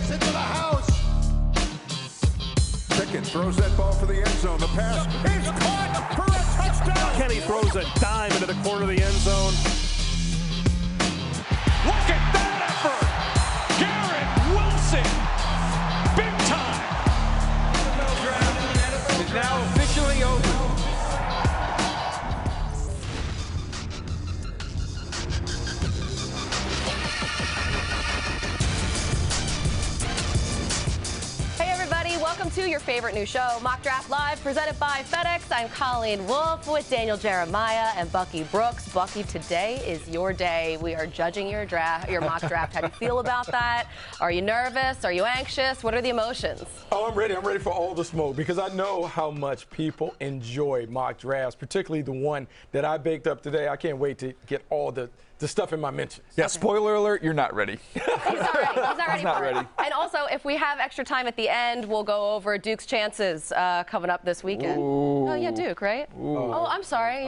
It's into the house. Pickett throws that ball for the end zone. The pass is caught for a touchdown. Kenny throws a dime into the corner of the end zone. Look at that effort! Garrett Wilson, big time. The NFL draft is now officially open. Welcome to your favorite new show, Mock Draft Live, presented by FedEx. I'm Colleen Wolfe with Daniel Jeremiah and Bucky Brooks. Bucky, today is your day. We are judging your mock draft. How do you feel about that? Are you nervous? Are you anxious? What are the emotions? Oh, I'm ready. I'm ready for all the smoke because I know how much people enjoy mock drafts, particularly the one that I baked up today. I can't wait to get all the stuff in my mentions. Yeah, spoiler alert, you're not ready. He's not ready. Ready. And also, if we have extra time at the end, we'll go over Duke's chances coming up this weekend. Ooh. Oh, yeah, Duke, right? Ooh. Oh, I'm sorry.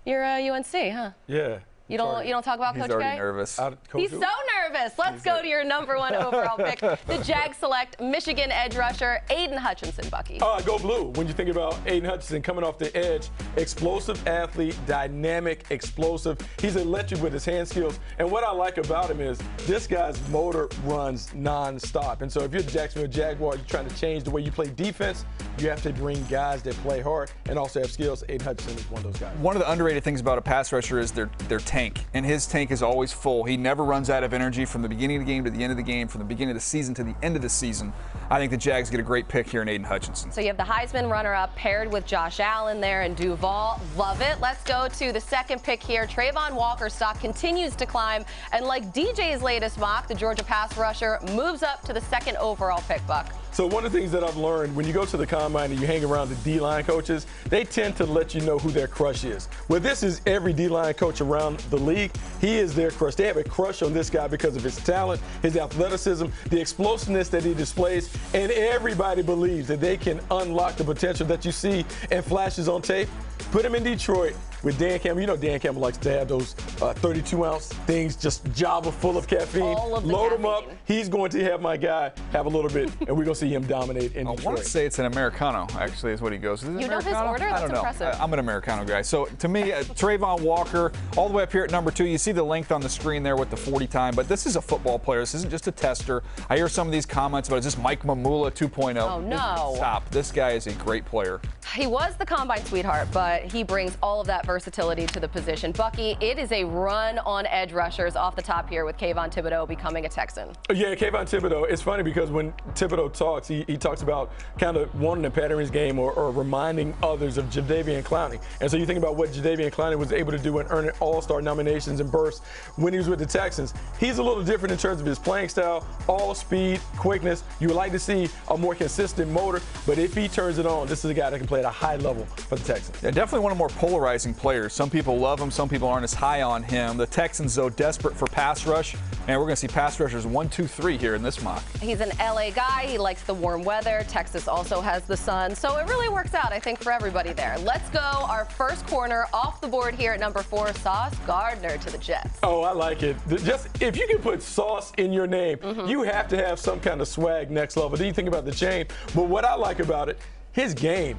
You're UNC, huh? Yeah. You don't talk about He's Coach already K? nervous. He's so nervous. Let's go to your #1 overall pick. The Jags select Michigan edge rusher Aiden Hutchinson, Bucky. Go blue. When you think about Aiden Hutchinson coming off the edge, explosive athlete, dynamic, explosive. He's electric with his hand skills. And what I like about him is this guy's motor runs nonstop. And so if you're the Jacksonville Jaguars, you're trying to change the way you play defense, you have to bring guys that play hard and also have skills. Aiden Hutchinson is one of those guys. One of the underrated things about a pass rusher is their tank. And his tank is always full. He never runs out of energy from the beginning of the game to the end of the game, from the beginning of the season to the end of the season. I think the Jags get a great pick here in Aiden Hutchinson. So you have the Heisman runner-up paired with Josh Allen there and Duval. Love it. Let's go to the second pick here. Trayvon Walker's stock continues to climb. And like DJ's latest mock, the Georgia pass rusher moves up to the 2nd overall pick, Buck. So one of the things that I've learned when you go to the combine and you hang around the D-line coaches, they tend to let you know who their crush is. Well, this is every D-line coach around the league. He is their crush. They have a crush on this guy because of his talent, his athleticism, the explosiveness that he displays, and everybody believes that they can unlock the potential that you see in flashes on tape. Put him in Detroit with Dan Campbell. You know Dan Campbell likes to have those 32-ounce things just java full of caffeine. Load him up. He's going to have my guy have a little bit, and we're going to see him dominate in Detroit. I want to say it's an Americano, actually, is what he goes. Is it you know his order? I That's don't know. impressive. I'm an Americano guy. So to me, Trayvon Walker, all the way up here at #2. You see the length on the screen there with the 40 time, but this is a football player. This isn't just a tester. I hear some of these comments about, is this Mike Mamula 2.0? Oh, no. Stop. This guy is a great player. He was the combine sweetheart, but he brings all of that versatility to the position. Bucky, it is a run on edge rushers off the top here with Kayvon Thibodeau becoming a Texan. Yeah, Kayvon Thibodeau. It's funny because when Thibodeau talks, he talks about kind of wanting to pattern his game or reminding others of Jadeveon Clowney. And so you think about what Jadeveon Clowney was able to do and earn all-star nominations and bursts when he was with the Texans. He's a little different in terms of his playing style, all speed, quickness. You would like to see a more consistent motor, but if he turns it on, this is a guy that can play at a high level for the Texans. Yeah, definitely one of the more polarizing players. Some people love him, some people aren't as high on him. The Texans, though, desperate for pass rush, and we're going to see pass rushers 1, 2, 3 here in this mock. He's an LA guy. He likes the warm weather. Texas also has the sun, so it really works out, I think, for everybody there. Let's go. Our first corner off the board here at #4, Sauce Gardner to the Jets. Oh, I like it. Just if you can put Sauce in your name, you have to have some kind of swag next level. Then you think about the chain. But what I like about it, his game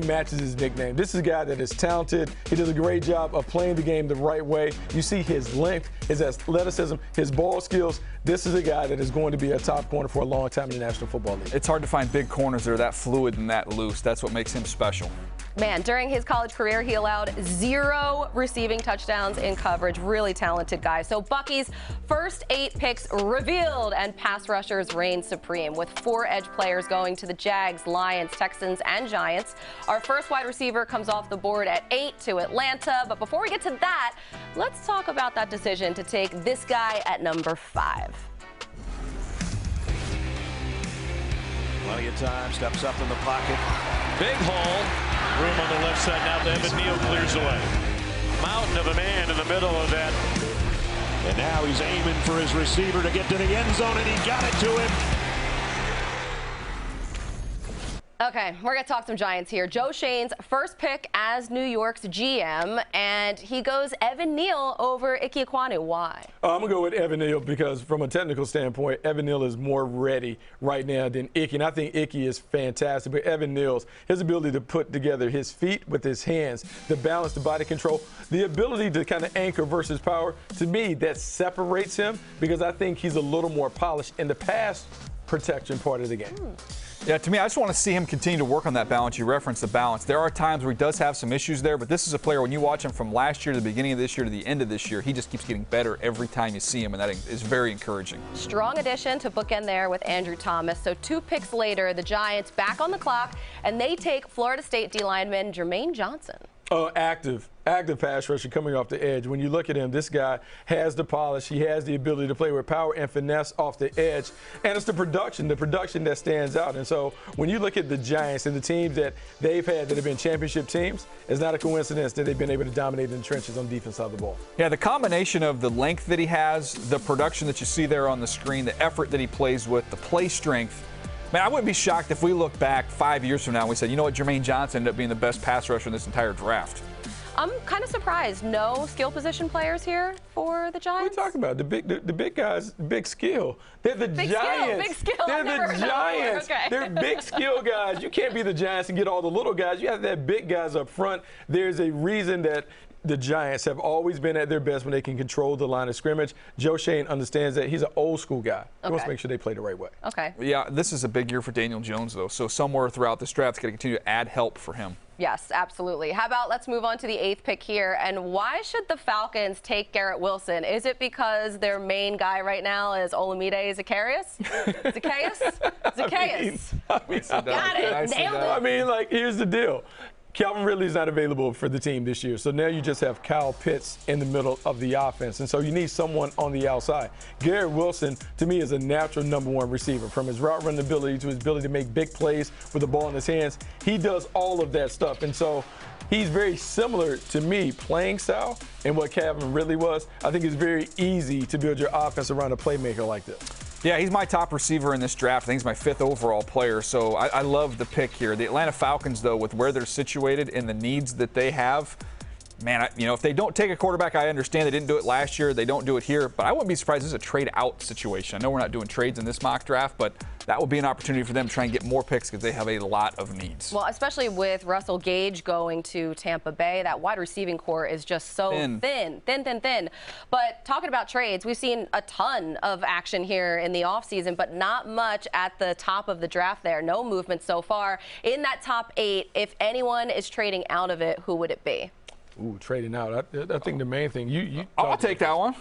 matches his nickname. This is a guy that is talented. He does a great job of playing the game the right way. You see his length, his athleticism, his ball skills. This is a guy that is going to be a top corner for a long time in the National Football League. It's hard to find big corners that are that fluid and that loose. That's what makes him special. Man, during his college career, he allowed 0 receiving touchdowns in coverage. Really talented guy. So Bucky's first 8 picks revealed, and pass rushers reign supreme, with 4 edge players going to the Jags, Lions, Texans, and Giants. Our first wide receiver comes off the board at 8 to Atlanta. But before we get to that, let's talk about that decision to take this guy at #5. Plenty of time, steps up in the pocket. Big hole. Room on the left side now. Evan Neal clears away. Mountain of a man in the middle of that. And now he's aiming for his receiver to get to the end zone, and he got it to him. Okay, we're going to talk some Giants here. Joe Schoen's first pick as New York's GM, and he goes Evan Neal over Ike Ekwonu. Why? I'm going to go with Evan Neal because from a technical standpoint, Evan Neal is more ready right now than Ike. And I think Ike is fantastic. But Evan Neal's, his ability to put together his feet with his hands, the balance, the body control, the ability to kind of anchor versus power, to me, that separates him because I think he's a little more polished in the pass protection part of the game. Yeah, to me, I just want to see him continue to work on that balance. You referenced the balance. There are times where he does have some issues there, but this is a player, when you watch him from last year to the beginning of this year to the end of this year, he just keeps getting better every time you see him, and that is very encouraging. Strong addition to bookend there with Andrew Thomas. So 2 picks later, the Giants back on the clock, and they take Florida State D lineman Jermaine Johnson. Active pass rusher coming off the edge. When you look at him, this guy has the polish. He has the ability to play with power and finesse off the edge. And it's the production that stands out. And so when you look at the Giants and the teams that they've had that have been championship teams, it's not a coincidence that they've been able to dominate in the trenches on defense side of the ball. Yeah, the combination of the length that he has, the production that you see there on the screen, the effort that he plays with, the play strength. Man, I wouldn't be shocked if we look back 5 years from now and we said, you know what, Jermaine Johnson ended up being the best pass rusher in this entire draft. I'm kind of surprised. No skill position players here for the Giants? What are you talking about? The big guys, big skill. They're the Giants. Big skill. They're the Giants. Okay. They're big skill guys. You can't be the Giants and get all the little guys. You have to have big guys up front. There's a reason that the Giants have always been at their best when they can control the line of scrimmage. Joe Schoen understands that. He's an old school guy. He wants to make sure they play the right way. Okay. Yeah, this is a big year for Daniel Jones, though. So somewhere throughout this draft, it's going to continue to add help for him. Yes, absolutely. How about let's move on to the 8th pick here. And why should the Falcons take Garrett Wilson? Is it because their main guy right now is Olamide Zacchaeus? Zacchaeus. Got it. Nailed it. I mean, like, here's the deal. Calvin Ridley's not available for the team this year, so now you just have Kyle Pitts in the middle of the offense, and so you need someone on the outside. Garrett Wilson, to me, is a natural #1 receiver. From his route running ability to his ability to make big plays with the ball in his hands, he does all of that stuff, and so he's very similar to me playing style and what Calvin Ridley was. I think it's very easy to build your offense around a playmaker like this. Yeah, he's my top receiver in this draft. I think he's my 5th overall player, so I love the pick here. The Atlanta Falcons, though, with where they're situated and the needs that they have, man, if they don't take a quarterback, I understand they didn't do it last year. They don't do it here, but I wouldn't be surprised this is a trade-out situation. I know we're not doing trades in this mock draft, but that would be an opportunity for them to try and get more picks because they have a lot of needs. Well, especially with Russell Gage going to Tampa Bay, that wide receiving core is just so thin. But talking about trades, we've seen a ton of action here in the offseason, but not much at the top of the draft there. No movement so far. In that top 8, if anyone is trading out of it, who would it be? Ooh, trading out. I think the main thing I'll take that one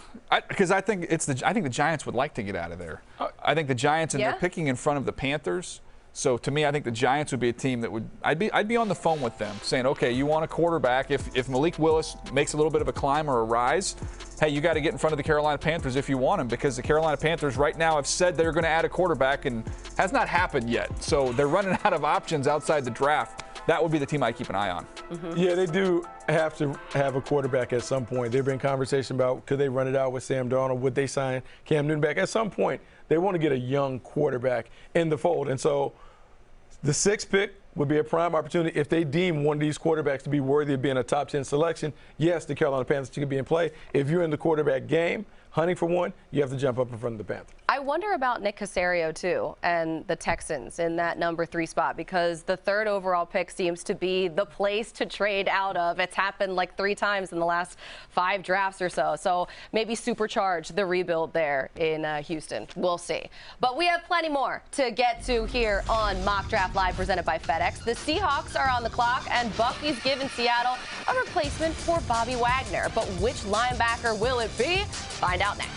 because I think the Giants would like to get out of there. I think the Giants, and they're picking in front of the Panthers. So to me, I think the Giants would be a team that would I'd be on the phone with them saying, okay, you want a quarterback. If Malik Willis makes a little bit of a climb or a rise, hey, you got to get in front of the Carolina Panthers if you want him, because the Carolina Panthers right now have said they're going to add a quarterback and has not happened yet. So they're running out of options outside the draft. That would be the team I keep an eye on. Yeah, they do have to have a quarterback at some point. There've been conversation about could they run it out with Sam Darnold? Would they sign Cam Newton back? At some point, they want to get a young quarterback in the fold. And so the 6th pick would be a prime opportunity if they deem one of these quarterbacks to be worthy of being a top 10 selection. Yes, the Carolina Panthers could be in play. If you're in the quarterback game, hunting for one, you have to jump up in front of the Panthers. I wonder about Nick Caserio, too, and the Texans in that number 3 spot, because the 3rd overall pick seems to be the place to trade out of. It's happened like 3 times in the last 5 drafts or so. So maybe supercharge the rebuild there in Houston. We'll see. But we have plenty more to get to here on Mock Draft Live presented by FedEx. The Seahawks are on the clock, and Bucky's giving Seattle a replacement for Bobby Wagner. But which linebacker will it be? Find out next.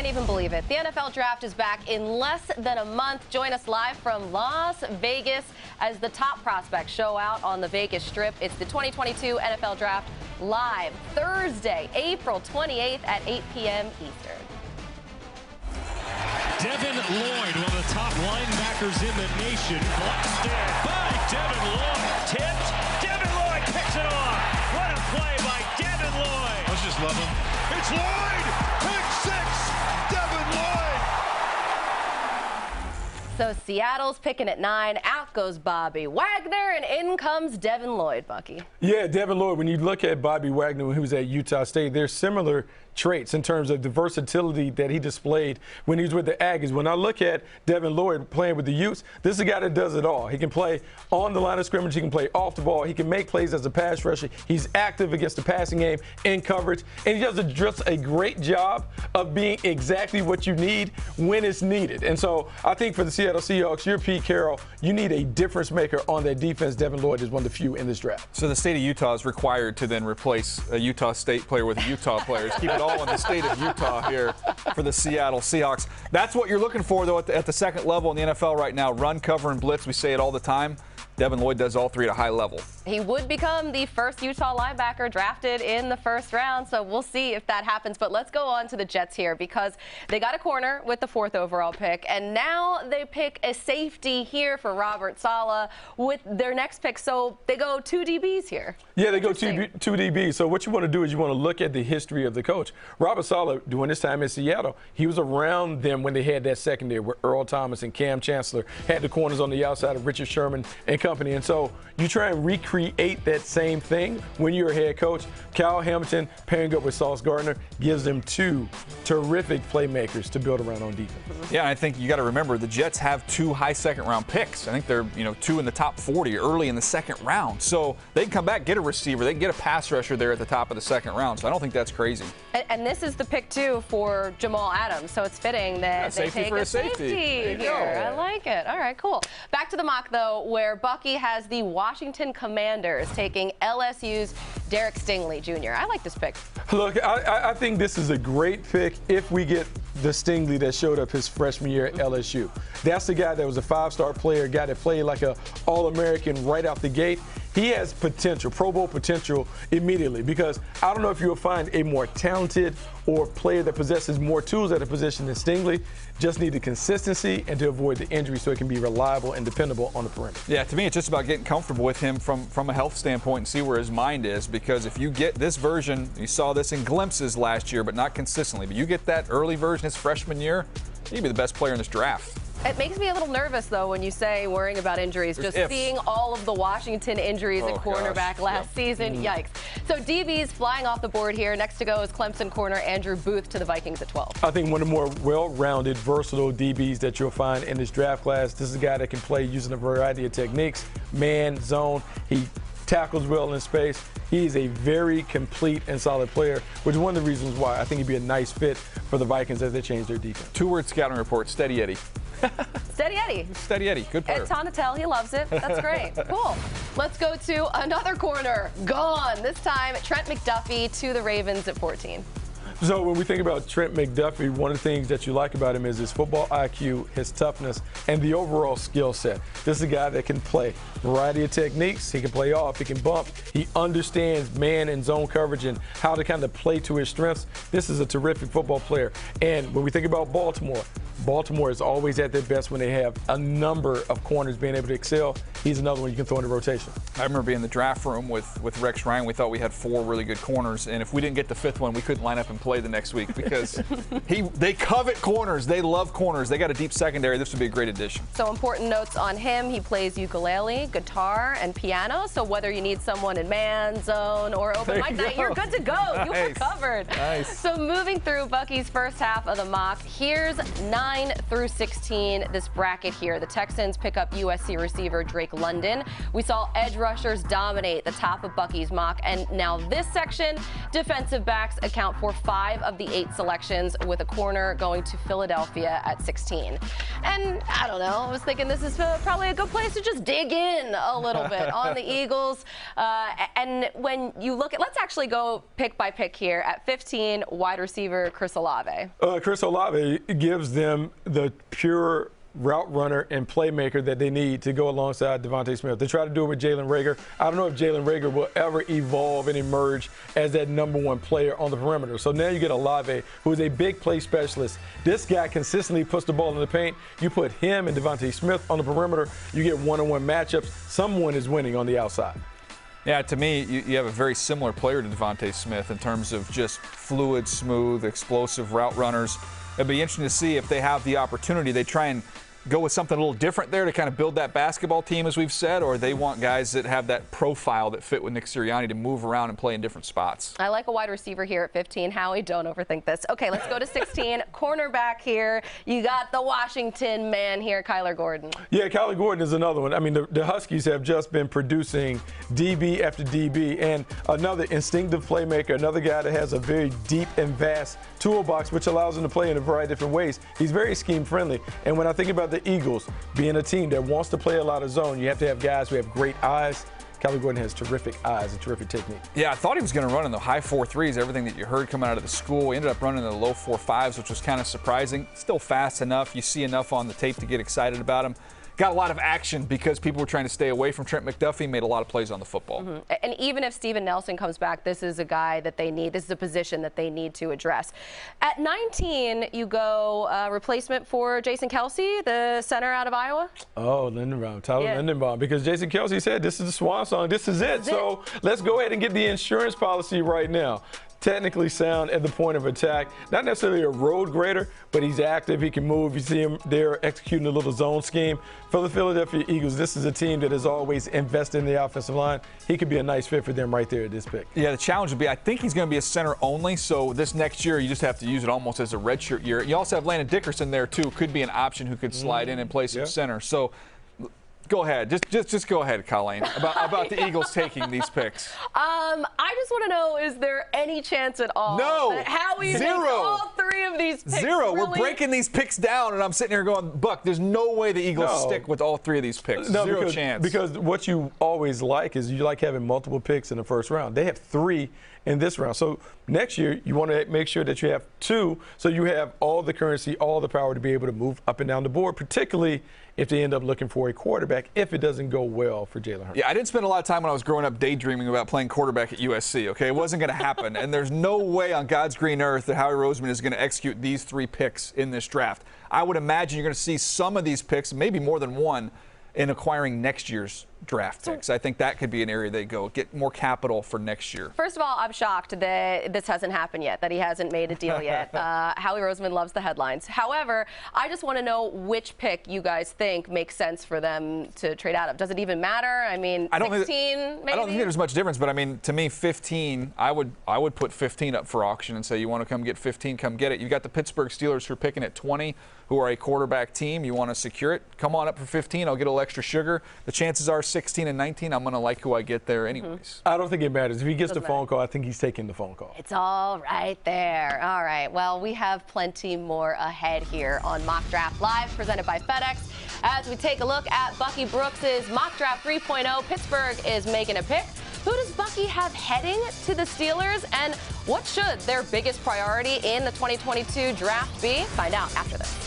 even believe it. The NFL Draft is back in less than a month. Join us live from Las Vegas as the top prospects show out on the Vegas Strip. It's the 2022 NFL Draft live Thursday, April 28th at 8 p.m. Eastern. Devin Lloyd, one of the top linebackers in the nation. Blasted by Devin Lloyd. Tipped. Devin Lloyd picks it off. What a play by Devin Lloyd. Let's just love him. It's Lloyd! Pick six! Devin Lloyd! So Seattle's picking at 9. Out goes Bobby Wagner, and in comes Devin Lloyd, Bucky. Yeah, Devin Lloyd, when you look at Bobby Wagner when he was at Utah State, there's similar traits in terms of the versatility that he displayed when he was with the Aggies. When I look at Devin Lloyd playing with the Utes, this is a guy that does it all. He can play on the line of scrimmage. He can play off the ball. He can make plays as a pass rusher. He's active against the passing game in coverage. And he does just a great job of being exactly what you need when it's needed. And so I think for the Seattle Seahawks, you're Pete Carroll. You need a difference maker on that defense. Devin Lloyd is one of the few in this draft. So the state of Utah is required to then replace a Utah State player with a Utah player. Keep it all in the state of Utah here for the Seattle Seahawks. That's what you're looking for, though, at the second level in the NFL right now. Run, cover, and blitz. We say it all the time. Devin Lloyd does all three at a high level. He would become the first Utah linebacker drafted in the first round, so we'll see if that happens. But let's go on to the Jets here because they got a corner with the 4th overall pick, and now they pick a safety here for Robert Saleh with their next pick. So they go 2 DBs here. Yeah, they go two DBs. So what you want to do is you want to look at the history of the coach. Robert Saleh, during his time in Seattle, he was around them when they had that secondary where Earl Thomas and Cam Chancellor had the corners on the outside of Richard Sherman and company. And so you try and recreate that same thing when you're a head coach. Kyle Hamilton pairing up with Sauce Gardner gives them 2 terrific playmakers to build around on defense. Yeah, I think you got to remember the Jets have 2 high second-round picks. I think they're 2 in the top 40 early in the second round. So they can come back, get a receiver, they can get a pass rusher there at the top of the second round. So I don't think that's crazy. And this is the pick too for Jamal Adams. So it's fitting that they take a safety here. I like it. All right, cool. Back to the mock though, where Bucky has the Washington Commanders taking LSU's Derek Stingley Jr. I like this pick. Look, I think this is a great pick if we get the Stingley that showed up his freshman year at LSU. That's the guy that was a 5-star player, a guy that played like an All-American right out the gate. He has potential, Pro Bowl potential immediately because I don't know if you'll find a more talented or player that possesses more tools at a position than Stingley. Just need the consistency and to avoid the injury so it can be reliable and dependable on the perimeter. Yeah, to me, it's just about getting comfortable with him from a health standpoint and see where his mind is because if you get this version, you saw this in glimpses last year, but not consistently, but you get that early version his freshman year, he'd be the best player in this draft. It makes me a little nervous, though, when you say worrying about injuries. Just seeing all of the Washington injuries at cornerback last season. Yikes. So DB's flying off the board here. Next to go is Clemson corner Andrew Booth to the Vikings at 12. I think one of the more well-rounded, versatile DBs that you'll find in this draft class. This is a guy that can play using a variety of techniques, man, zone. He tackles well in space. He's a very complete and solid player, which is one of the reasons why I think he'd be a nice fit for the Vikings as they change their defense. 2-word scouting report, Steady Eddie. Steady Eddie. Steady Eddie, good player. Ed Tonatel, he loves it. That's great. Cool. Let's go to another corner. Gone. This time, Trent McDuffie to the Ravens at 14. So when we think about Trent McDuffie, one of the things that you like about him is his football IQ, his toughness, and the overall skill set. This is a guy that can play a variety of techniques. He can play off, he can bump. He understands man and zone coverage and how to kind of play to his strengths. This is a terrific football player. And when we think about Baltimore is always at their best when they have a number of corners being able to excel. He's another one you can throw in the rotation. I remember being in the draft room with Rex Ryan. We thought we had 4 really good corners, and if we didn't get the 5th one, we couldn't line up and play the next week because they covet corners. They love corners. They got a deep secondary. This would be a great addition. So important notes on him. He plays ukulele, guitar, and piano. So whether you need someone in man, zone, or open mic night, you're good to go. You are covered. Nice. So moving through Bucky's first half of the mock, here's 9 9 through 16, this bracket here. The Texans pick up USC receiver Drake London. We saw edge rushers dominate the top of Bucky's mock. And now this section, defensive backs account for 5 of the 8 selections, with a corner going to Philadelphia at 16. And I don't know, I was thinking this is probably a good place to just dig in a little bit on the Eagles. And when you look at, let's actually go pick by pick here. At 15, wide receiver Chris Olave. Chris Olave gives them the pure route runner and playmaker that they need to go alongside Devontae Smith. They try to do it with Jalen Reagor. I don't know if Jalen Reagor will ever evolve and emerge as that #1 player on the perimeter. So now you get Olave, who is a big play specialist. This guy consistently puts the ball in the paint. You put him and Devontae Smith on the perimeter, you get one-on-one matchups. Someone is winning on the outside. Yeah, to me, you have a very similar player to Devontae Smith in terms of just fluid, smooth, explosive route runners. It'd be interesting to see if they have the opportunity. They try and go with something a little different there to kind of build that basketball team, as we've said, or they want guys that have that profile that fit with Nick Sirianni to move around and play in different spots. I like a wide receiver here at 15. Howie, don't overthink this. Okay, let's go to 16. Cornerback here. You got the Washington man here, Kyler Gordon. Yeah, Kyler Gordon is another one. I mean, the Huskies have just been producing DB after DB, and another instinctive playmaker, another guy that has a very deep and vast toolbox, which allows him to play in a variety of different ways. He's very scheme friendly. And when I think about the Eagles being a team that wants to play a lot of zone, you have to have guys who have great eyes. Kyler Gordon has terrific eyes and terrific technique. Yeah, I thought he was going to run in the high 4.3s, everything that you heard coming out of the school. He ended up running in the low 4.5s, which was kind of surprising. Still fast enough. You see enough on the tape to get excited about him. Got a lot of action because people were trying to stay away from Trent McDuffie, made a lot of plays on the football. And even if Steven Nelson comes back, this is a guy that they need. This is a position that they need to address. At 19, you go replacement for Jason Kelsey, the center out of Iowa. Oh, Lindenbaum, Tyler Lindenbaum, because Jason Kelsey said this is the swan song, this is it. So let's go ahead and get the insurance policy right now. Technically sound at the point of attack. Not necessarily a road grader, but he's active. He can move. You see him there executing a little zone scheme. For the Philadelphia Eagles, this is a team that has always invested in the offensive line. He could be a nice fit for them right there at this pick. Yeah, the challenge would be, I think he's going to be a center only, so this next year you just have to use it almost as a redshirt year. You also have Landon Dickerson there, too. Could be an option who could slide in and play some center. So go ahead. Just go ahead, Colleen, about the Eagles taking these picks. I just want to know, is there any chance at all that Howie makes all 3 of these picks? Zero. Really? We're breaking these picks down, and I'm sitting here going, Buck, there's no way the Eagles stick with all 3 of these picks. No, Zero chance. Because what you always like is you like having multiple picks in the first round. They have 3 in this round. So next year, you want to make sure that you have 2, so you have all the currency, all the power to be able to move up and down the board, particularly if they end up looking for a quarterback, if it doesn't go well for Jalen Hurts. Yeah, I didn't spend a lot of time when I was growing up daydreaming about playing quarterback at USC, okay? It wasn't going to happen. And there's no way on God's green earth that Howie Roseman is going to execute these 3 picks in this draft. I would imagine you're going to see some of these picks, maybe more than one, in acquiring next year's draft picks. I think that could be an area they go, get more capital for next year. First of all, I'm shocked that this hasn't happened yet, that he hasn't made a deal yet. Howie Roseman loves the headlines. However, I just want to know which pick you guys think makes sense for them to trade out of. Does it even matter? I mean, 16 maybe? I don't think there's much difference, but I mean, to me, 15, I would put 15 up for auction and say, you want to come get 15, come get it. You got the Pittsburgh Steelers who are picking at 20, who are a quarterback team. You want to secure it? Come on up for 15. I'll get a little extra sugar. The chances are 16 and 19, I'm going to like who I get there anyways. I don't think it matters. If he gets the phone call, I think he's taking the phone call. It's all right there. All right. Well, we have plenty more ahead here on Mock Draft Live, presented by FedEx. As we take a look at Bucky Brooks's Mock Draft 3.0, Pittsburgh is making a pick. Who does Bucky have heading to the Steelers, and what should their biggest priority in the 2022 draft be? Find out after this.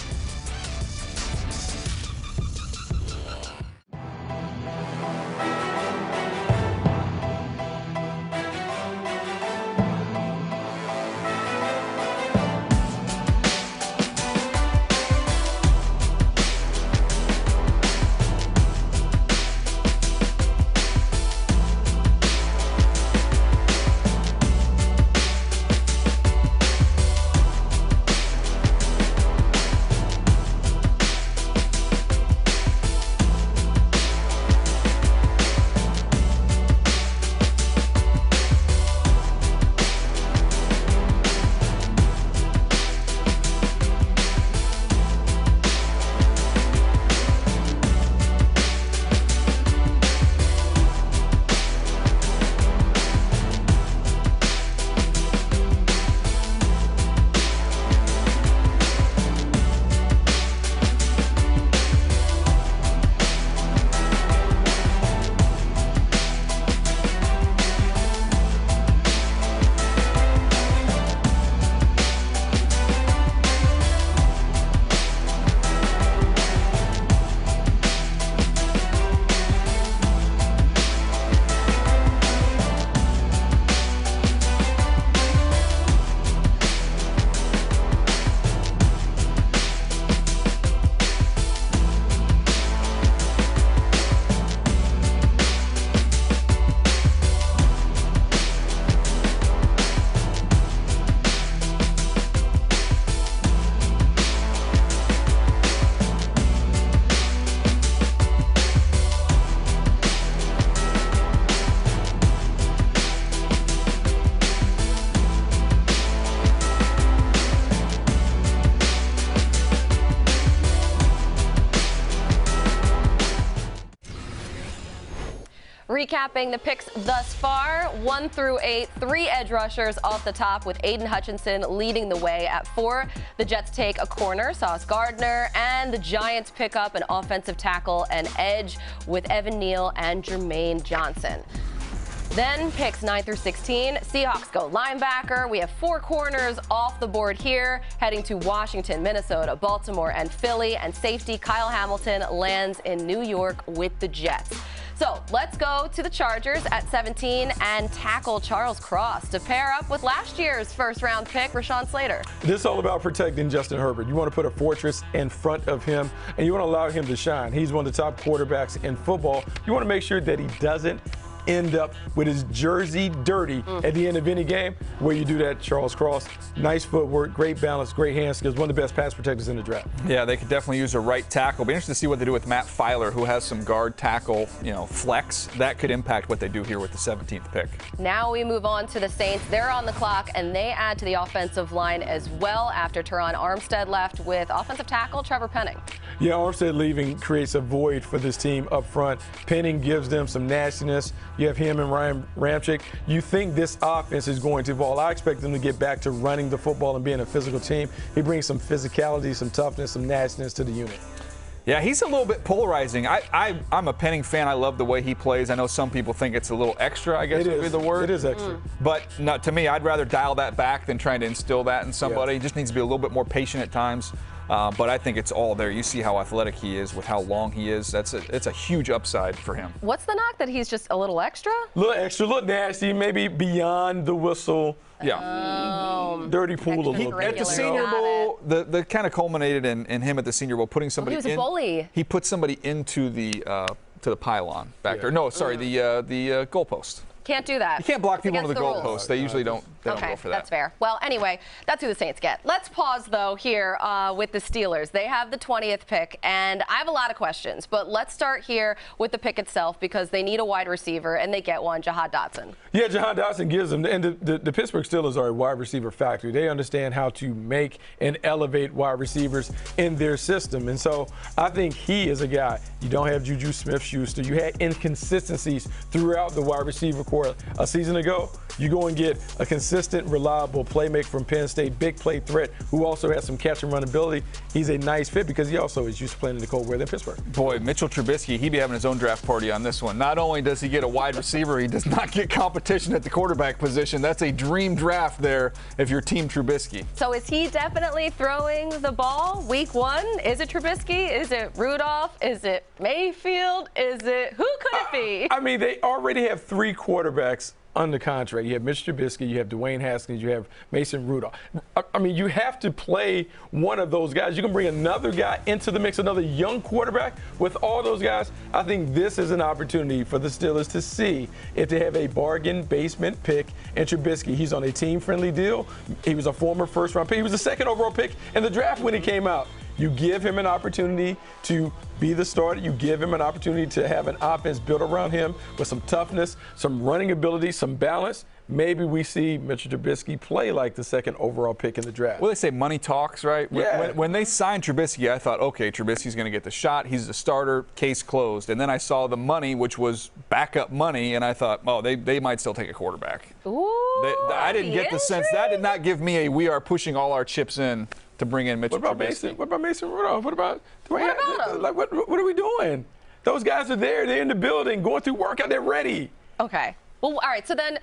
Recapping the picks thus far, 1 through 8, 3 edge rushers off the top with Aiden Hutchinson leading the way at 4. The Jets take a corner, Sauce Gardner, and the Giants pick up an offensive tackle and edge with Evan Neal and Jermaine Johnson. Then picks 9 through 16, Seahawks go linebacker. We have 4 corners off the board here, heading to Washington, Minnesota, Baltimore, and Philly. And safety Kyle Hamilton lands in New York with the Jets. So let's go to the Chargers at 17 and tackle Charles Cross to pair up with last year's first-round pick, Rashawn Slater. This is all about protecting Justin Herbert. You want to put a fortress in front of him, and you want to allow him to shine. He's one of the top quarterbacks in football. You want to make sure that he doesn't end up with his jersey dirty at the end of any game. Where you do that, Charles Cross, nice footwork, great balance, great hand skills, one of the best pass protectors in the draft. Yeah, they could definitely use a right tackle. Be interested to see what they do with Matt Filer, who has some guard tackle, flex. That could impact what they do here with the 17th pick. Now we move on to the Saints. They're on the clock, and they add to the offensive line as well after Teron Armstead left with offensive tackle Trevor Penning. Yeah, Armstead leaving creates a void for this team up front. Penning gives them some nastiness. You have him and Ryan Ramczyk. You think this offense is going to evolve. I expect them to get back to running the football and being a physical team. He brings some physicality, some toughness, some nastiness to the unit. Yeah, he's a little bit polarizing. I'm a Penning fan. I love the way he plays. I know some people think it's a little extra, I guess would be the word. It is extra. But not, to me, I'd rather dial that back than trying to instill that in somebody. He just needs to be a little bit more patient at times. But I think it's all there. You see how athletic he is with how long he is. It's a huge upside for him. What's the knock, that he's just a little extra? A little extra, a little nasty, maybe beyond the whistle. Yeah. Dirty pool a little bit. At the Senior Bowl, the kind of culminated in him at the Senior Bowl putting somebody in. He was a bully. He put somebody into the pylon back there. No, sorry, the goalpost. Can't do that. You can't block people into the rules. goalpost. They usually don't go for that. That's fair. Well, anyway, that's who the Saints get. Let's pause, though, here with the Steelers. They have the 20th pick, and I have a lot of questions. But let's start here with the pick itself, because they need a wide receiver, and they get one, Jahan Dotson. Yeah, Jahan Dotson gives them, and the Pittsburgh Steelers are a wide receiver factory. They understand how to make and elevate wide receivers in their system. And so I think he is a guy. You don't have Juju Smith-Schuster. You had inconsistencies throughout the wide receiver core a season ago. You go and get a consistent, reliable playmaker from Penn State, big play threat, who also has some catch and run ability. He's a nice fit because he also is used to playing in the cold weather in Pittsburgh. Boy, Mitchell Trubisky, he'd be having his own draft party on this one. Not only does he get a wide receiver, he does not get competition at the quarterback position. That's a dream draft there if you're Team Trubisky. So is he definitely throwing the ball week 1? Is it Trubisky? Is it Rudolph? Is it Mayfield? Who could it be? I mean, they already have 3 quarterbacks under contract. You have Mitch Trubisky, you have Dwayne Haskins, you have Mason Rudolph. I mean, you have to play one of those guys. You can bring another guy into the mix, another young quarterback. With all those guys, I think this is an opportunity for the Steelers to see if they have a bargain basement pick in Trubisky. He's on a team-friendly deal. He was a former first-round pick. He was the 2nd overall pick in the draft when he came out. You give him an opportunity to be the starter. You give him an opportunity to have an offense built around him with some toughness, some running ability, some balance. Maybe we see Mitchell Trubisky play like the 2nd overall pick in the draft. Well, they say money talks, right? Yeah. When they signed Trubisky, I thought, okay, Trubisky's going to get the shot. He's the starter, case closed. And then I saw the money, which was backup money, and I thought, oh, they might still take a quarterback. Ooh, I didn't get the sense. That did not give me a we are pushing all our chips in to bring in Mitchell Trubisky. What about Mason Rudolph? What about him? Like, what are we doing? Those guys are there. They're in the building, going through workout. They're ready. Okay. Well, all right. So then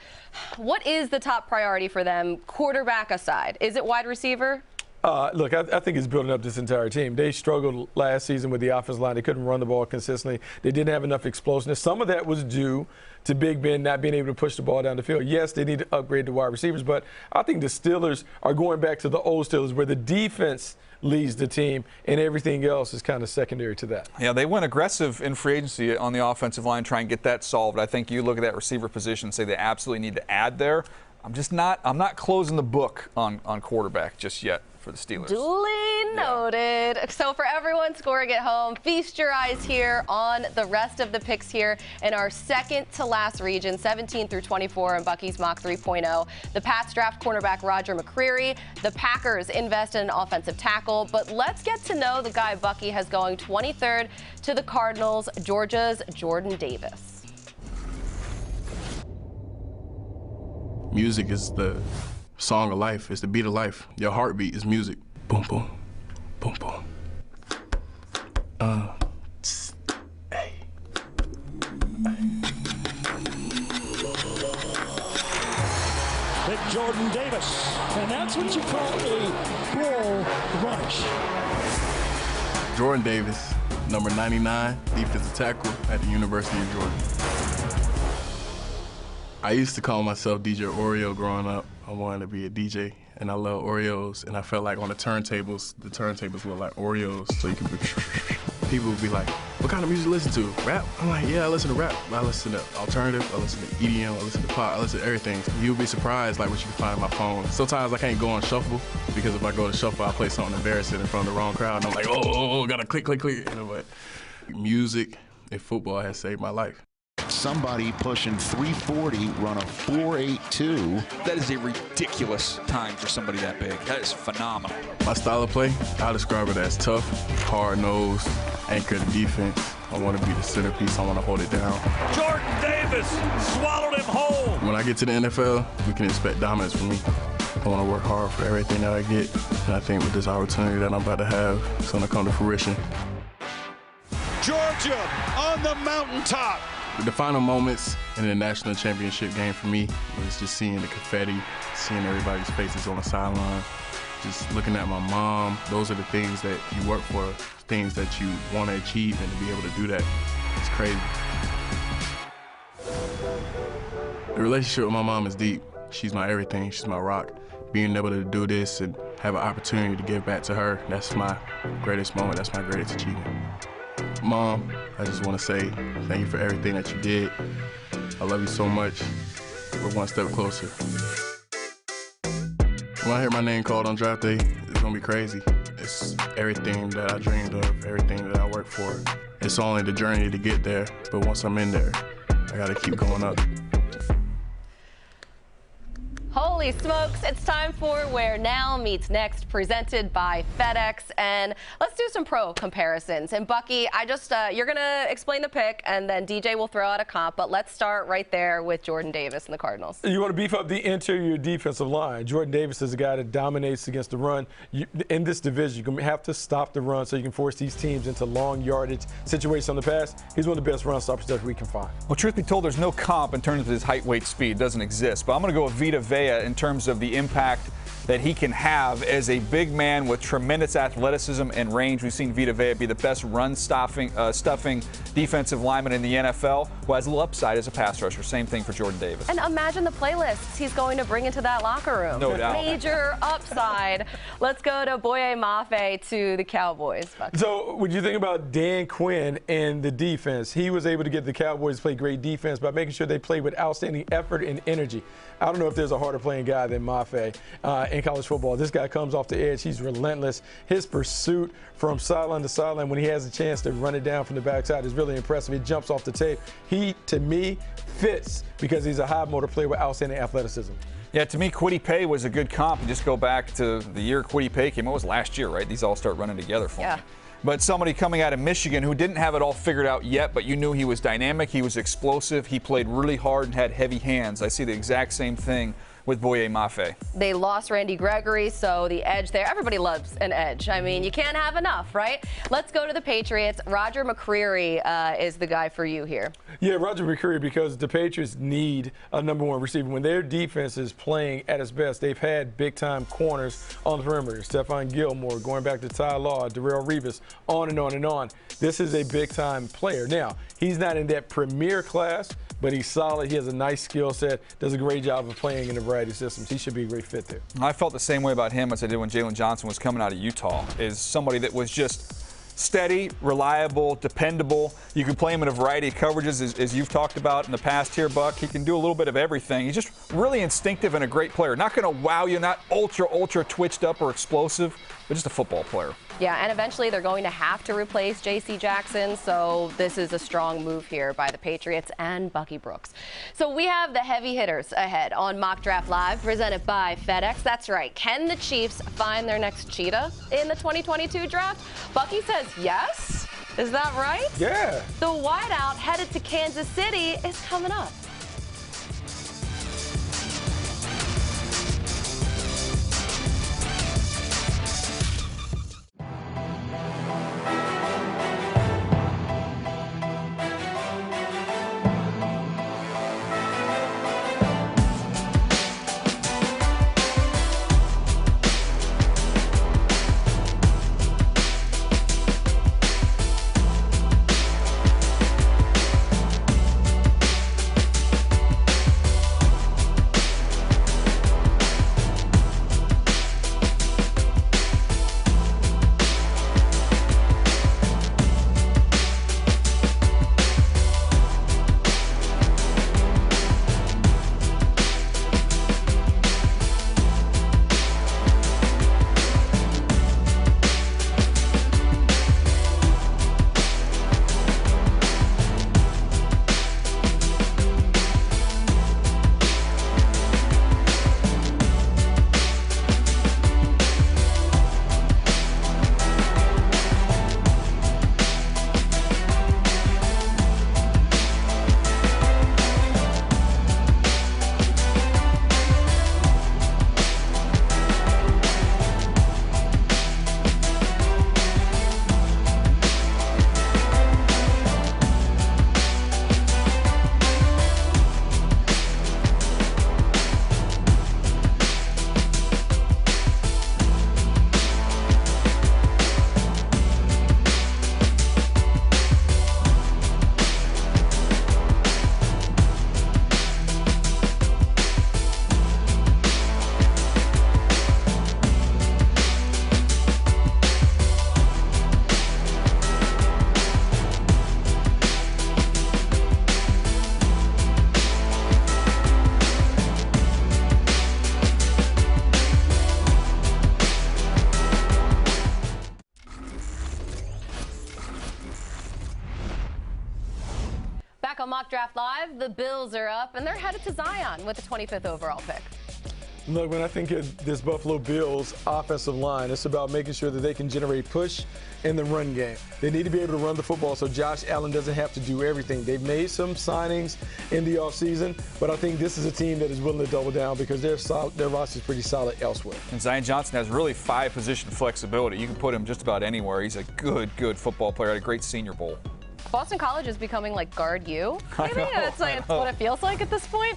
what is the top priority for them, quarterback aside? Is it wide receiver? Look, I think it's building up this entire team. They struggled last season with the offensive line. They couldn't run the ball consistently. They didn't have enough explosiveness. Some of that was due to Big Ben not being able to push the ball down the field. Yes, they need to upgrade the wide receivers, but I think the Steelers are going back to the old Steelers where the defense leads the team and everything else is kind of secondary to that. Yeah, they went aggressive in free agency on the offensive line, try and get that solved. I think you look at that receiver position and say they absolutely need to add there. I'm not closing the book on quarterback just yet for the Steelers. Duly noted. Yeah. So for everyone scoring at home, feast your eyes here on the rest of the picks here in our second to last region, 17 through 24 in Bucky's Mock 3.0. The Pats draft cornerback Roger McCreary. The Packers invest in an offensive tackle. But let's get to know the guy Bucky has going 23rd to the Cardinals, Georgia's Jordan Davis. Music is the song of life. It's the beat of life. Your heartbeat is music. Boom, boom, boom, boom. Hey. Hit Jordan Davis. And that's what you call a bull rush. Jordan Davis, number 99, defensive tackle at the University of Georgia. I used to call myself DJ Oreo growing up. I wanted to be a DJ, and I love Oreos, and I felt like on the turntables were like Oreos, so you could be, people would be like, what kind of music you listen to? Rap? I'm like, yeah, I listen to rap. I listen to alternative, I listen to EDM, I listen to pop, I listen to everything. You'll be surprised like what you can find on my phone. Sometimes I can't go on shuffle, because if I go to shuffle, I'll play something embarrassing in front of the wrong crowd, and I'm like, oh, gotta click. You know, but music and football has saved my life. Somebody pushing 340, run a 4.82. That is a ridiculous time for somebody that big. That is phenomenal. My style of play, I describe it as tough, hard-nosed, anchor the defense. I want to be the centerpiece. I want to hold it down. Jordan Davis swallowed him whole. When I get to the NFL, we can expect dominance from me. I want to work hard for everything that I get. And I think with this opportunity that I'm about to have, it's going to come to fruition. Georgia on the mountaintop. The final moments in the national championship game for me was just seeing the confetti, seeing everybody's faces on the sideline, just looking at my mom. Those are the things that you work for, things that you want to achieve, and to be able to do that, it's crazy. The relationship with my mom is deep. She's my everything, she's my rock. Being able to do this and have an opportunity to give back to her, that's my greatest moment, that's my greatest achievement. Mom, I just want to say thank you for everything that you did. I love you so much. We're one step closer. When I hear my name called on draft day, it's going to be crazy. It's everything that I dreamed of, everything that I worked for. It's only the journey to get there, but once I'm in there, I got to keep going up. Holy smokes, it's time for Where Now Meets Next, presented by FedEx. And let's do some pro comparisons. And Bucky, you're going to explain the pick, and then DJ will throw out a comp. But let's start right there with Jordan Davis and the Cardinals. You want to beef up the interior defensive line. Jordan Davis is a guy that dominates against the run. In this division, you're going to have to stop the run so you can force these teams into long yardage situations on the pass. He's one of the best run stoppers that we can find. Well, truth be told, there's no comp in terms of his height, weight, speed. It doesn't exist. But I'm going to go with Vita Vea in terms of the impact that he can have as a big man with tremendous athleticism and range. We've seen Vita Vea be the best stuffing defensive lineman in the NFL, who has a little upside as a pass rusher. Same thing for Jordan Davis. And imagine the playlists he's going to bring into that locker room. No doubt. Major upside. Let's go to Boye Mafe to the Cowboys. So when you think about Dan Quinn and the defense, he was able to get the Cowboys to play great defense by making sure they play with outstanding effort and energy. I don't know if there's a harder playing guy than Mafe in college football. This guy comes off the edge. He's relentless. His pursuit from sideline to sideline when he has a chance to run it down from the backside is really impressive. He jumps off the tape. He, to me, fits because he's a high motor player with outstanding athleticism. Yeah, to me, Kwity Paye was a good comp. You just go back to the year Kwity Paye came. It was last year, right? These all start running together for me. But somebody coming out of Michigan who didn't have it all figured out yet, but you knew he was dynamic, he was explosive, he played really hard and had heavy hands. I see the exact same thing with Boye Mafe. They lost Randy Gregory, so the edge there. Everybody loves an edge. I mean, you can't have enough, right? Let's go to the Patriots. Roger McCreary is the guy for you here. Yeah, Roger McCreary, because the Patriots need a number one receiver. When their defense is playing at its best, they've had big-time corners on the perimeter. Stephon Gilmore, going back to Ty Law, Darrelle Revis, on and on and on. This is a big-time player. Now, he's not in that premier class, but he's solid. He has a nice skill set, does a great job of playing in a variety of systems. He should be a great fit there. I felt the same way about him as I did when Jalen Johnson was coming out of Utah, is somebody that was just steady, reliable, dependable. You can play him in a variety of coverages, as you've talked about in the past here, Buck. He can do a little bit of everything. He's just really instinctive and a great player. Not going to wow you, not ultra twitched up or explosive, but just a football player. Yeah, and eventually they're going to have to replace J.C. Jackson, so this is a strong move here by the Patriots and Bucky Brooks. So we have the heavy hitters ahead on Mock Draft Live, presented by FedEx. That's right. Can the Chiefs find their next cheetah in the 2022 draft? Bucky says yes. Is that right? Yeah. The wideout headed to Kansas City is coming up. Mock Draft Live. The Bills are up, and they're headed to Zion with the 25th overall pick. Look, when I think of this Buffalo Bills offensive line, it's about making sure that they can generate push in the run game. They need to be able to run the football so Josh Allen doesn't have to do everything. They've made some signings in the offseason, but I think this is a team that is willing to double down because their roster is pretty solid elsewhere. And Zion Johnson has really 5-position flexibility. You can put him just about anywhere. He's a good football player. Had a great Senior Bowl. Boston College is becoming like guard you. Maybe that's what it feels like at this point.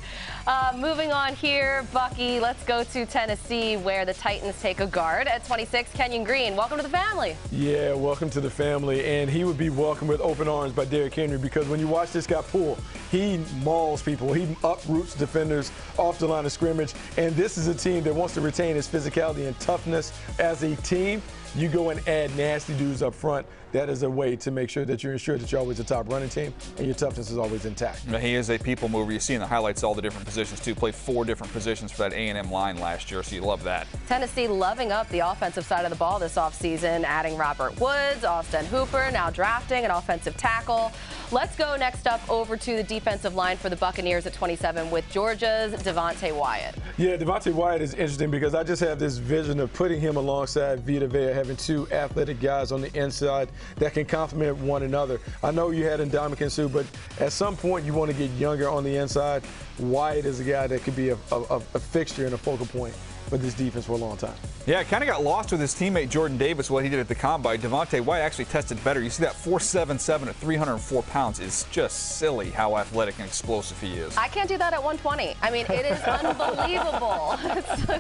Moving on here, Bucky, let's go to Tennessee where the Titans take a guard at 26, Kenyon Green. Welcome to the family. Yeah, welcome to the family. And he would be welcomed with open arms by Derrick Henry because when you watch this guy pull, he mauls people. He uproots defenders off the line of scrimmage. And this is a team that wants to retain its physicality and toughness as a team. You go and add nasty dudes up front. That is a way to make sure that you're ensured that you're always a top running team and your toughness is always intact. He is a people mover. You see in the highlights all the different positions, too. Played 4 different positions for that A&M line last year, so you love that. Tennessee loving up the offensive side of the ball this offseason, adding Robert Woods, Austin Hooper, now drafting an offensive tackle. Let's go next up over to the defensive line for the Buccaneers at 27 with Georgia's Devontae Wyatt. Yeah, Devontae Wyatt is interesting because I just have this vision of putting him alongside Vita Vea, having 2 athletic guys on the inside that can complement one another. I know you had Ndamukong Suh, but at some point you want to get younger on the inside. Wyatt is a guy that could be a fixture and a focal point for this defense for a long time. Yeah, kind of got lost with his teammate Jordan Davis, what he did at the Combine. Devontae Wyatt actually tested better. You see that 4.77 at 304 pounds is just silly how athletic and explosive he is. I can't do that at 120. I mean, it is unbelievable.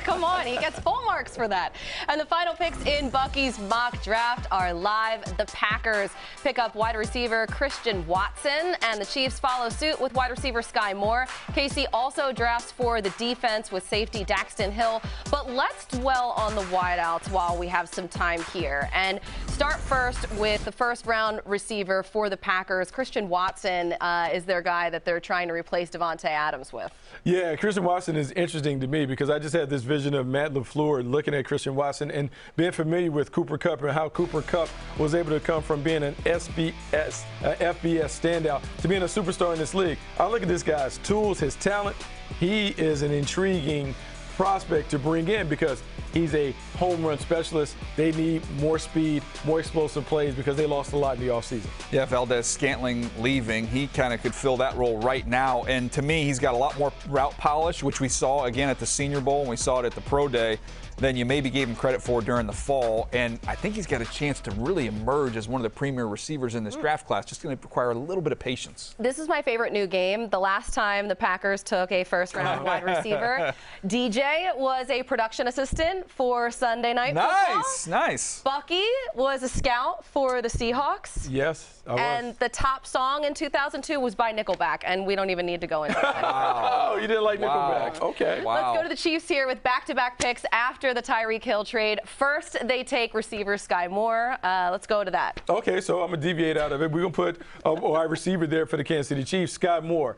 Come on, he gets full marks for that. And the final picks in Bucky's mock draft are live. The Packers pick up wide receiver Christian Watson, and the Chiefs follow suit with wide receiver Sky Moore. KC also drafts for the defense with safety Daxton Hill. But let's dwell on the wideouts while we have some time here. And start first with the first-round receiver for the Packers. Christian Watson is their guy that they're trying to replace Devontae Adams with. Yeah, Christian Watson is interesting to me because I just had this vision of Matt LaFleur looking at Christian Watson and being familiar with Cooper Kupp and how Cooper Kupp was able to come from being an FBS standout to being a superstar in this league. I look at this guy's tools, his talent. He is an intriguing prospect to bring in because he's a home run specialist. They need more speed, more explosive plays because they lost a lot in the offseason. Yeah, Valdez-Scantling leaving, he kind of could fill that role right now. And to me, he's got a lot more route polish, which we saw again at the Senior Bowl and we saw it at the Pro Day, than you maybe gave him credit for during the fall. And I think he's got a chance to really emerge as one of the premier receivers in this draft class. Just going to require a little bit of patience. This is my favorite new game. The last time the Packers took a first-round wide receiver, DJ was a production assistant for Sunday Night Football. Nice. Bucky was a scout for the Seahawks. Yes, I was. And the top song in 2002 was by Nickelback, and we don't even need to go into that. Oh, you didn't like Nickelback. Okay. Let's go to the Chiefs here with back-to-back picks after the Tyreek Hill trade. First, they take receiver Sky Moore. Let's go to that. Okay, so I'm going to deviate out of it. We're going to put a wide receiver there for the Kansas City Chiefs, Sky Moore.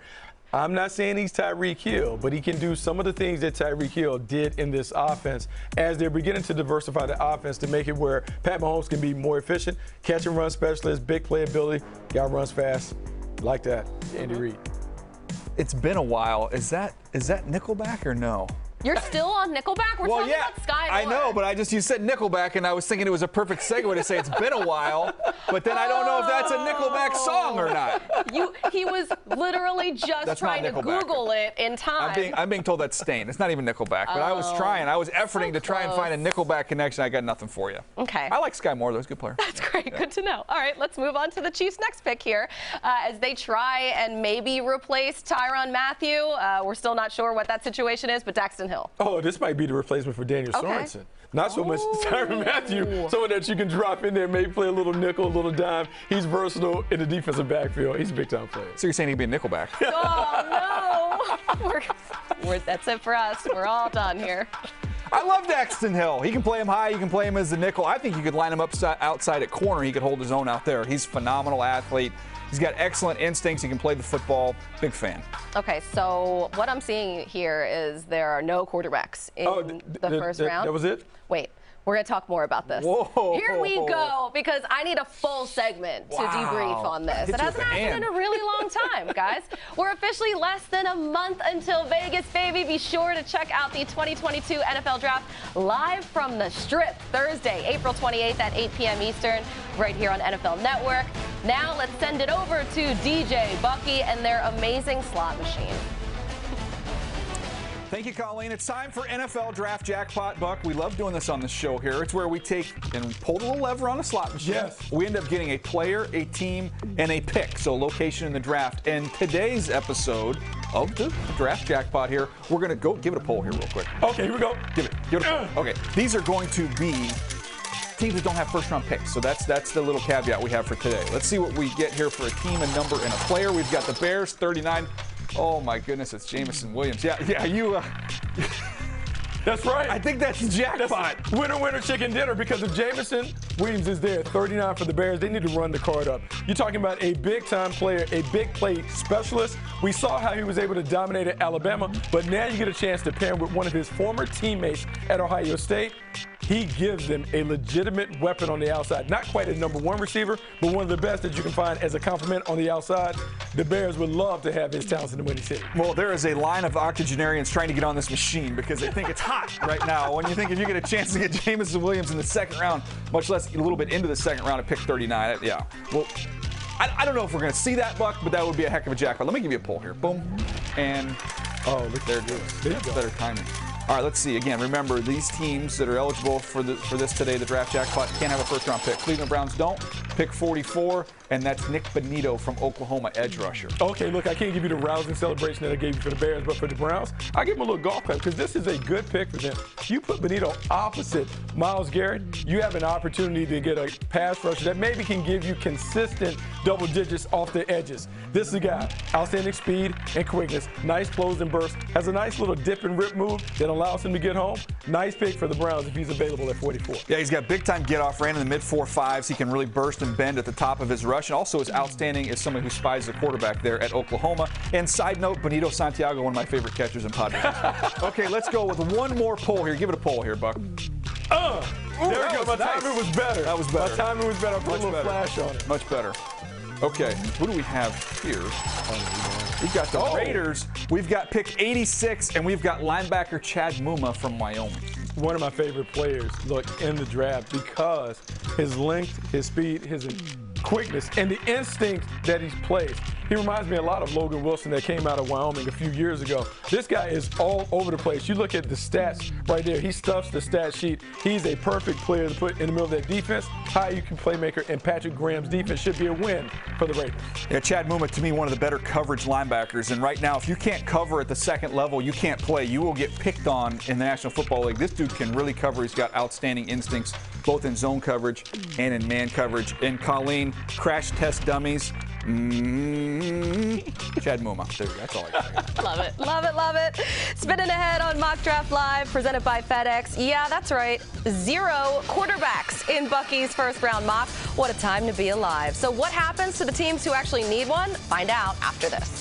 I'm not saying he's Tyreek Hill, but he can do some of the things that Tyreek Hill did in this offense as they're beginning to diversify the offense to make it where Pat Mahomes can be more efficient, catch and run specialist, big playability, guy runs fast. Like that, Andy Reid. It's been a while. Is that Nickelback or no? You're still on Nickelback? We're talking about Sky Moore. I know, but you said Nickelback, and I was thinking it was a perfect segue to say it's been a while, but then I don't know if that's a Nickelback song or not. He was literally just trying to Google it in time. I'm being told that's Stain. It's not even Nickelback, but I was trying. I was efforting to try and find a Nickelback connection. I got nothing for you. Okay. I like Sky Moore, though. He's a good player. That's great. Yeah. Good to know. All right, let's move on to the Chiefs' next pick here as they try and maybe replace Tyrann Mathieu. We're still not sure what that situation is, but Daxton Hill. Oh, this might be the replacement for Daniel Sorensen. Not so much Tyrann Mathieu, someone that you can drop in there, maybe play a little nickel, a little dime. He's versatile in the defensive backfield. He's a big-time player. So you're saying he'd be a Nickelback? Oh, no. That's it for us. We're all done here. I love Daxton Hill. He can play him high. You can play him as a nickel. I think you could line him up outside at corner. He could hold his own out there. He's a phenomenal athlete. He's got excellent instincts. He can play the football. Big fan. Okay, so what I'm seeing here is there are no quarterbacks in the first round. That was it? Wait. We're going to talk more about this. Whoa. Here we go, because I need a full segment to debrief on this. It hasn't happened in a really long time, guys. We're officially less than a month until Vegas, baby. Be sure to check out the 2022 NFL Draft live from the Strip Thursday, April 28th at 8 p.m. Eastern, right here on NFL Network. Now let's send it over to DJ, Bucky, and their amazing slot machine. Thank you, Colleen. It's time for NFL Draft Jackpot, Buck. We love doing this on the show here. It's where we take and pull the little lever on a slot machine. Yes. We end up getting a player, a team, and a pick, so location in the draft. And today's episode of the Draft Jackpot here, we're going to go give it a poll here real quick. Okay, here we go. Give it a poll. Okay, these are going to be teams that don't have first-round picks, so that's the little caveat we have for today. Let's see what we get here for a team, a number, and a player. We've got the Bears, 39. Oh my goodness, it's Jameson Williams. Yeah, you. That's right. I think that's jackpot. That's winner, winner, chicken dinner, because if Jameson Williams is there, 39 for the Bears, they need to run the card up. You're talking about a big-time player, a big play specialist. We saw how he was able to dominate at Alabama, but now you get a chance to pair him with one of his former teammates at Ohio State. He gives them a legitimate weapon on the outside. Not quite a number one receiver, but one of the best that you can find as a compliment on the outside. The Bears would love to have his talents in the Windy City. Well, there is a line of octogenarians trying to get on this machine because they think it's hot right now. When you think if you get a chance to get Jameson Williams in the second round, much less a little bit into the second round at pick 39, yeah. Well, I don't know if we're going to see that, Buck, but that would be a heck of a jackpot. Let me give you a poll here. Boom. And, oh, look, there it is. That's better timing. All right, let's see. Again, remember, these teams that are eligible for this today, the Draft Jackpot, can't have a first-round pick. Cleveland Browns don't. Pick 44, and that's Nick Bonito from Oklahoma, edge rusher. Okay, look, I can't give you the rousing celebration that I gave you for the Bears, but for the Browns, I give them a little golf clap because this is a good pick for them. You put Bonito opposite Myles Garrett, you have an opportunity to get a pass rusher that maybe can give you consistent double digits off the edges. This is a guy, outstanding speed and quickness, nice close and burst, has a nice little dip and rip move that allows him to get home. Nice pick for the Browns if he's available at 44. Yeah, he's got big-time get-off, ran in the mid-4.5s. He can really burst and bend at the top of his rush, and also is outstanding as somebody who spies the quarterback there at Oklahoma. And side note, Benito Santiago, one of my favorite catchers in Padres. Okay, let's go with one more poll here. Give it a poll here, Buck. There we go. My timing was better. That was better. My timing was better. I put a little flash on it. Much better. Okay, what do we have here? We've got the Raiders. We've got pick 86, and we've got linebacker Chad Muma from Wyoming. One of my favorite players, look, in the draft because his length, his speed, his quickness, and the instinct that he's plays. He reminds me a lot of Logan Wilson that came out of Wyoming a few years ago. This guy is all over the place. You look at the stats right there. He stuffs the stat sheet. He's a perfect player to put in the middle of that defense. High IQ playmaker, and Patrick Graham's defense should be a win for the Raiders. Yeah, Chad Muma, to me, one of the better coverage linebackers. And right now, if you can't cover at the second level, you can't play. You will get picked on in the National Football League. This dude can really cover. He's got outstanding instincts, both in zone coverage and in man coverage. And Colleen, crash test dummies. Chad Muma. There you go. That's all I got. Love it. Love it. Love it. Spinning ahead on Mock Draft Live, presented by FedEx. Yeah, that's right. 0 quarterbacks in Bucky's first round mock. What a time to be alive. So what happens to the teams who actually need one? Find out after this.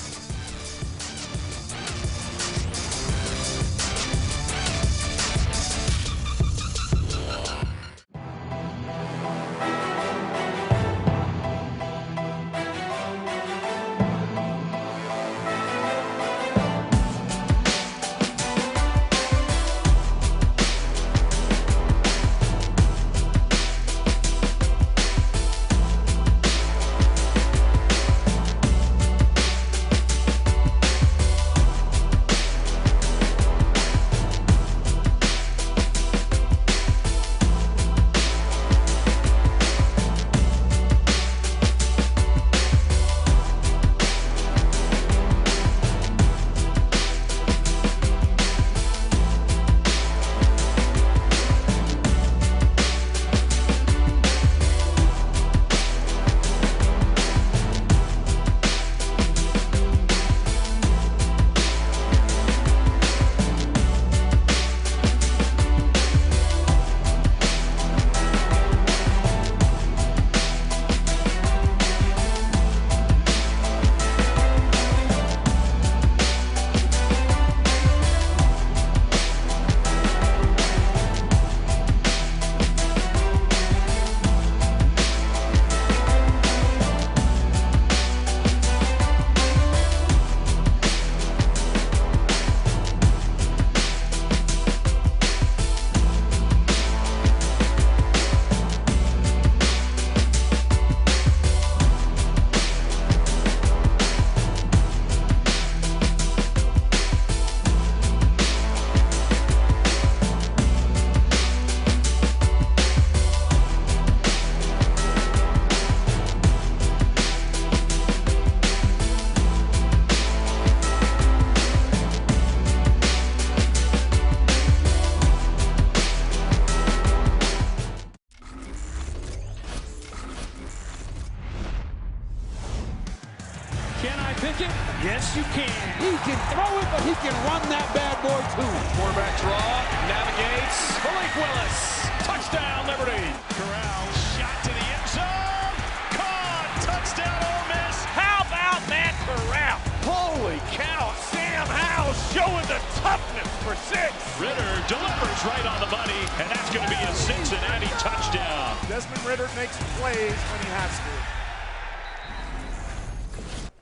Yes, you can. He can throw it, but he can run that bad boy, too. Quarterback draw, navigates. Malik Willis. Touchdown, Liberty. Corral, shot to the end zone. Caught. Touchdown, Ole Miss. How about Matt Corral? Holy cow. Sam Howell showing the toughness for 6. Ritter delivers right on the money, and that's going to be a Cincinnati touchdown. Desmond Ritter makes plays when he has to.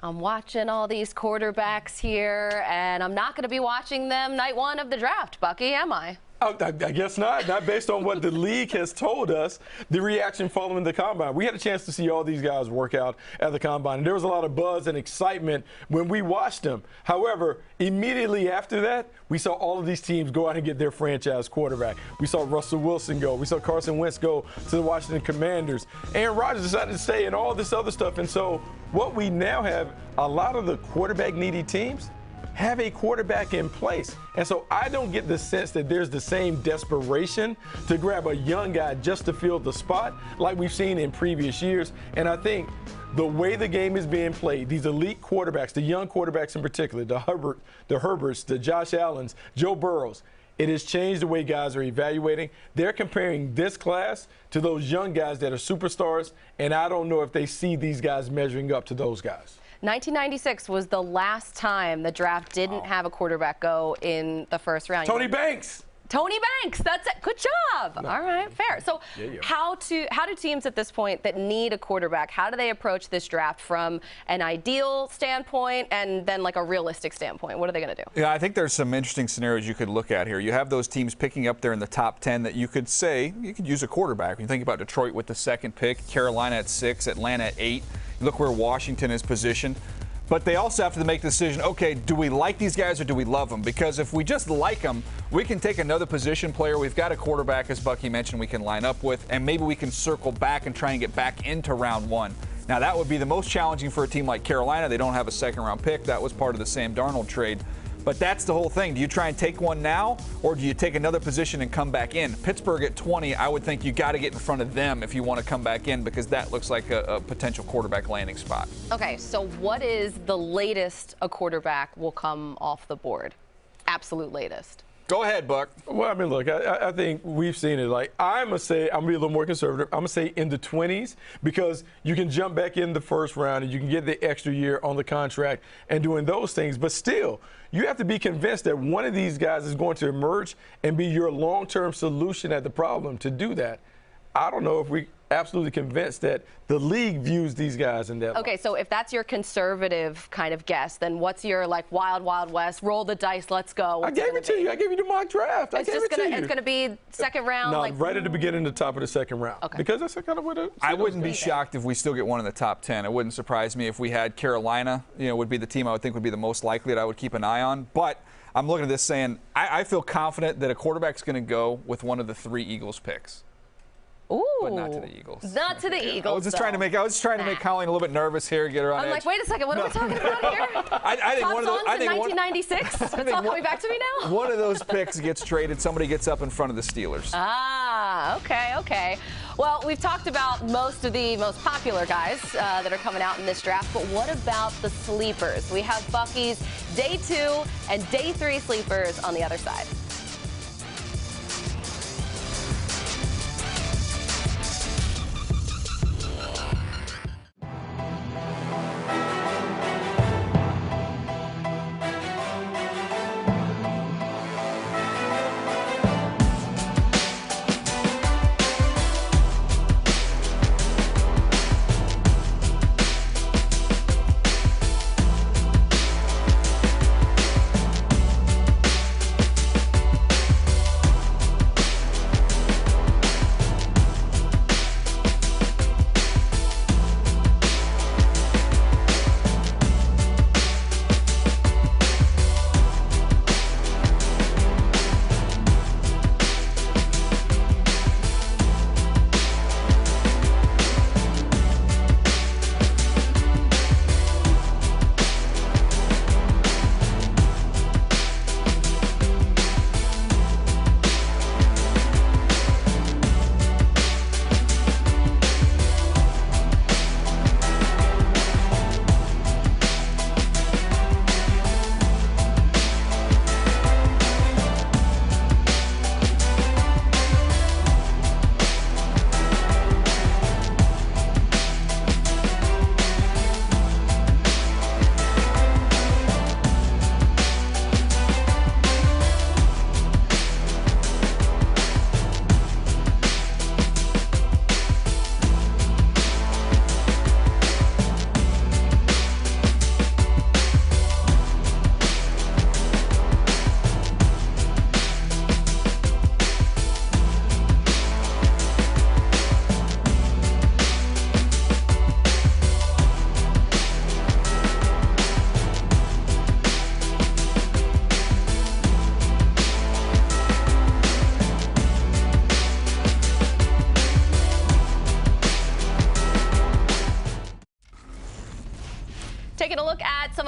I'm watching all these quarterbacks here, and I'm not going to be watching them night 1 of the draft, Bucky, am I? Oh, I guess not. Not based on what the league has told us, the reaction following the combine. We had a chance to see all these guys work out at the combine, and there was a lot of buzz and excitement when we watched them. However, immediately after that, we saw all of these teams go out and get their franchise quarterback. We saw Russell Wilson go. We saw Carson Wentz go to the Washington Commanders. Aaron Rodgers decided to stay and all this other stuff. And so what we now have, a lot of the quarterback-needy teams have a quarterback in place. And so I don't get the sense that there's the same desperation to grab a young guy just to fill the spot like we've seen in previous years. And I think the way the game is being played, these elite quarterbacks, the young quarterbacks in particular, the Herberts, the Josh Allens, Joe Burrows, it has changed the way guys are evaluating. They're comparing this class to those young guys that are superstars, and I don't know if they see these guys measuring up to those guys. 1996 was the last time the draft didn't have a quarterback go in the first round. Tony Banks. Tony Banks, that's it. Good job. No. All right, fair. So how do teams at this point that need a quarterback, how do they approach this draft from an ideal standpoint and then like a realistic standpoint? What are they going to do? Yeah, I think there's some interesting scenarios you could look at here. You have those teams picking up there in the top 10 that you could say you could use a quarterback. When you think about Detroit with the 2nd pick, Carolina at 6, Atlanta at 8. You look where Washington is positioned. But they also have to make the decision, okay, do we like these guys or do we love them? Because if we just like them, we can take another position player. We've got a quarterback, as Bucky mentioned, we can line up with, and maybe we can circle back and try and get back into round 1. Now, that would be the most challenging for a team like Carolina. They don't have a 2nd-round pick. That was part of the Sam Darnold trade. But that's the whole thing. Do you try and take one now, or do you take another position and come back in? Pittsburgh at 20, I would think you got to get in front of them if you want to come back in, because that looks like a potential quarterback landing spot. Okay, so what is the latest a quarterback will come off the board? Absolute latest. Go ahead, Buck. Well, I mean, look, I think we've seen it. Like, I'm going to say, I'm going to be a little more conservative. I'm going to say in the 20s, because you can jump back in the first round and you can get the extra year on the contract and doing those things. But still, you have to be convinced that one of these guys is going to emerge and be your long-term solution at the problem. To do that, I don't know if we absolutely convinced that the league views these guys in that. Okay, so if that's your conservative kind of guess, then what's your like wild, wild west? Roll the dice, let's go. I gave it to you. I gave you the mock draft. I gave it to you. It's going to be 2nd round. No, like, right at the beginning, the top of the 2nd round. Okay. Because that's kind of what I wouldn't be shocked if we still get one in the top 10. It wouldn't surprise me if we had Carolina. Would be the team I would think would be the most likely that I would keep an eye on. But I'm looking at this saying I feel confident that a quarterback's going to go with one of the 3 Eagles picks. Ooh. But not to the Eagles. Not to the Eagles. I was just trying to make Colleen a little bit nervous here, get her on I'm edge. like, wait a second, what are we talking about here? I think one of those. I think 1996. It's all coming back to me now. One of those picks gets traded. Somebody gets up in front of the Steelers. Ah, okay. Well, we've talked about most of the most popular guys that are coming out in this draft, but what about the sleepers? We have Bucky's day 2 and day 3 sleepers on the other side.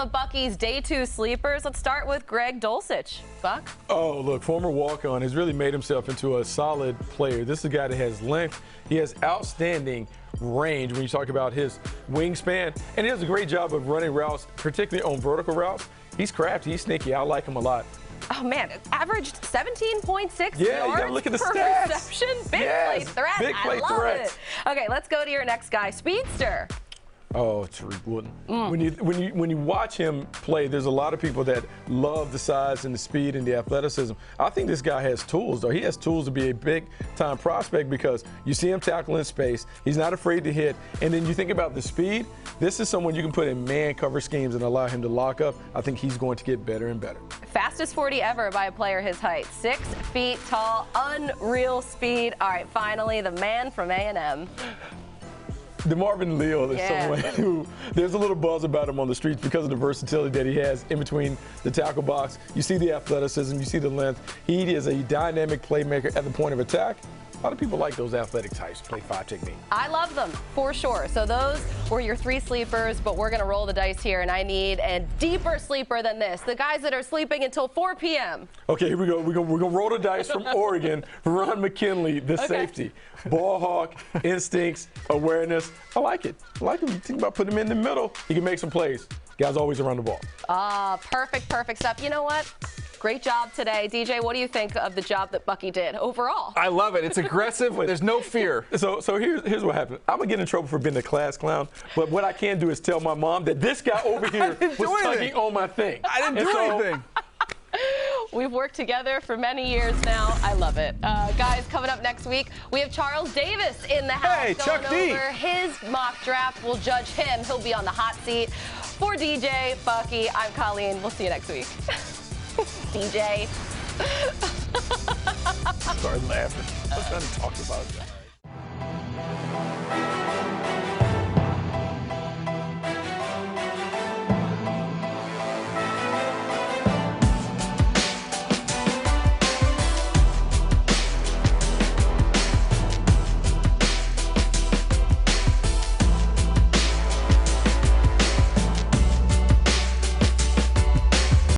of Bucky's Day 2 sleepers. Let's start with Greg Dulcich. Buck? Oh, look, former walk-on has really made himself into a solid player. This is a guy that has length. He has outstanding range when you talk about his wingspan, and he does a great job of running routes, particularly on vertical routes. He's crafty. He's sneaky. I like him a lot. Oh, man, averaged 17.6 yards you gotta look at the per stats. reception. Big play threat. Big play I love threat. it. Okay, let's go to your next guy, Speedster. Oh, Tariq Wooden. When you watch him play, there's a lot of people that love the size and the speed and the athleticism. I think this guy has tools, though. He has tools to be a big-time prospect because you see him tackle in space. He's not afraid to hit. And then you think about the speed. This is someone you can put in man-cover schemes and allow him to lock up. I think he's going to get better and better. Fastest 40 ever by a player his height. 6 feet tall, unreal speed. All right, finally, the man from A&M. DeMarvin Leal is someone who there's a little buzz about him on the streets because of the versatility that he has in between the tackle box. You see the athleticism, you see the length. He is a dynamic playmaker at the point of attack. A lot of people like those athletic types play 5 technique. I love them, for sure. So those were your 3 sleepers, but we're going to roll the dice here, and I need a deeper sleeper than this. The guys that are sleeping until 4 p.m. Okay, here we go. We're gonna roll the dice from Oregon. Ron McKinley, the safety. Ball hawk, instincts, awareness. I like it. I like him. You think about putting him in the middle, he can make some plays. Guy's always around the ball. Perfect stuff. You know what? Great job today. DJ, what do you think of the job that Bucky did overall? I love it. It's aggressive. There's no fear. So here's what happened. I'm going to get in trouble for being a class clown, but what I can do is tell my mom that this guy over here was tugging on my thing. I didn't do anything. We've worked together for many years now. I love it. Guys, coming up next week, we have Charles Davis in the house. Hey, going Chuck D. over his mock draft. We'll judge him. He'll be on the hot seat. For DJ, Bucky, I'm Colleen. We'll see you next week. DJ. Start laughing. I was trying to talk about that.